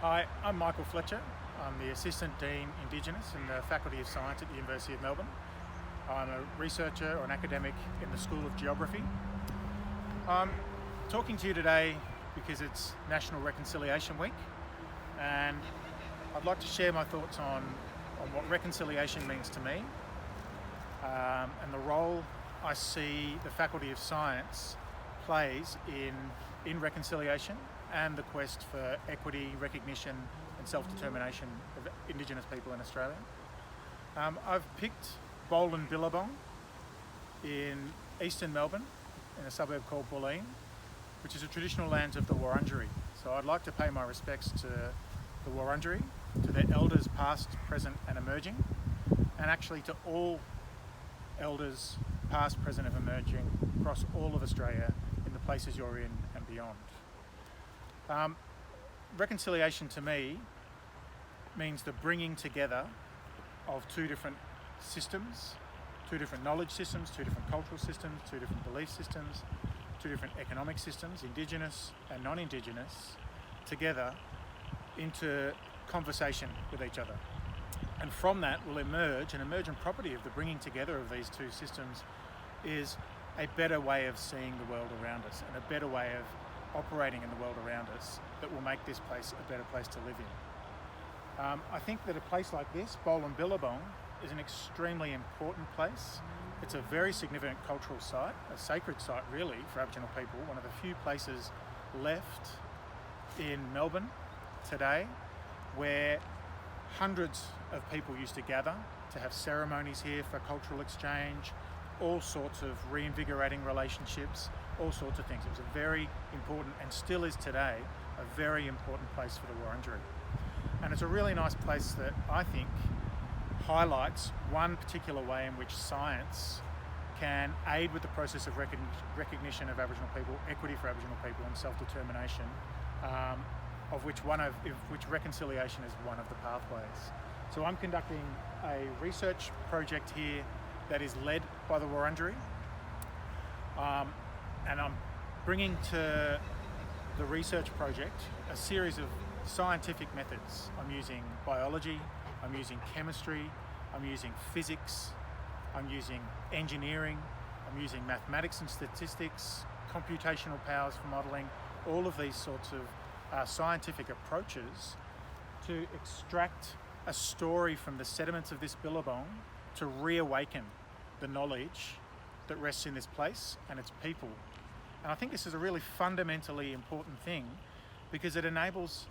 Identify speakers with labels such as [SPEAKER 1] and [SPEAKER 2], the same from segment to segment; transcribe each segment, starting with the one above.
[SPEAKER 1] Hi, I'm Michael Fletcher. I'm the Assistant Dean Indigenous in the Faculty of Science at the University of Melbourne. I'm a researcher or an academic in the School of Geography. I'm talking to you today because it's National Reconciliation Week, and I'd like to share my thoughts on what reconciliation means to me and the role I see the Faculty of Science plays in reconciliation and the quest for equity, recognition and self-determination of Indigenous people in Australia. I've picked Bowl and Billabong in eastern Melbourne in a suburb called Bulleen, which is a traditional land of the Wurundjeri. So I'd like to pay my respects to the Wurundjeri, to their elders past, present and emerging, and actually to all elders past, present and emerging across all of Australia in the places you're in and beyond. Reconciliation to me means the bringing together of two different systems, two different knowledge systems, two different cultural systems, two different belief systems, two different economic systems, Indigenous and non-Indigenous, together into conversation with each other. And from that will emerge, an emergent property of the bringing together of these two systems is a better way of seeing the world around us and a better way of operating in the world around us that will make this place a better place to live in. I think that a place like this, Bowl and Billabong, is an extremely important place. It's a very significant cultural site, a sacred site really for Aboriginal people, one of the few places left in Melbourne today where hundreds of people used to gather to have ceremonies here for cultural exchange, all sorts of reinvigorating relationships, all sorts of things. It was a very important, and still is today, a very important place for the Wurundjeri. And it's a really nice place that I think highlights one particular way in which science can aid with the process of recognition of Aboriginal people, equity for Aboriginal people and self-determination, of which reconciliation is one of the pathways. So I'm conducting a research project here that is led by the Wurundjeri, and I'm bringing to the research project a series of scientific methods. I'm using biology, I'm using chemistry, I'm using physics, I'm using engineering, I'm using mathematics and statistics, computational powers for modelling, all of these sorts of scientific approaches to extract a story from the sediments of this billabong to reawaken the knowledge that rests in this place and its people. And I think this is a really fundamentally important thing because it enables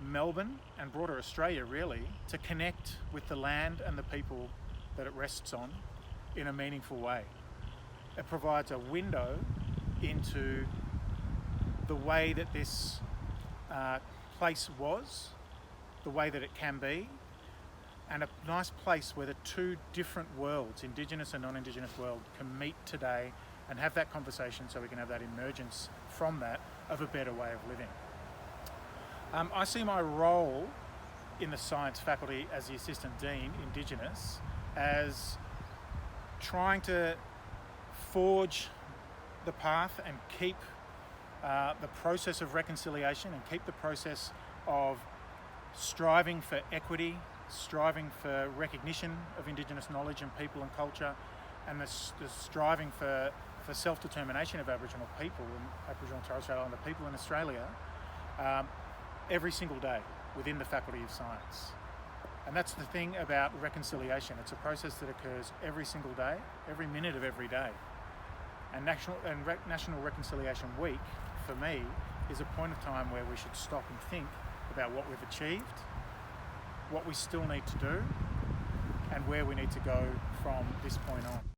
[SPEAKER 1] Melbourne and broader Australia really to connect with the land and the people that it rests on in a meaningful way. It provides a window into the way that this place was, the way that it can be, and a nice place where the two different worlds, Indigenous and non-Indigenous world, can meet today and have that conversation so we can have that emergence from that of a better way of living. I see my role in the science faculty as the Assistant Dean, Indigenous, as trying to forge the path and keep the process of reconciliation and keep the process of striving for equity, striving for recognition of Indigenous knowledge and people and culture, and the striving for self-determination of Aboriginal people and Aboriginal and Torres Strait Islander people in Australia every single day within the Faculty of Science. And that's the thing about reconciliation. It's a process that occurs every single day, every minute of every day. And National Reconciliation Week, for me, is a point of time where we should stop and think about what we've achieved, what we still need to do, and where we need to go from this point on.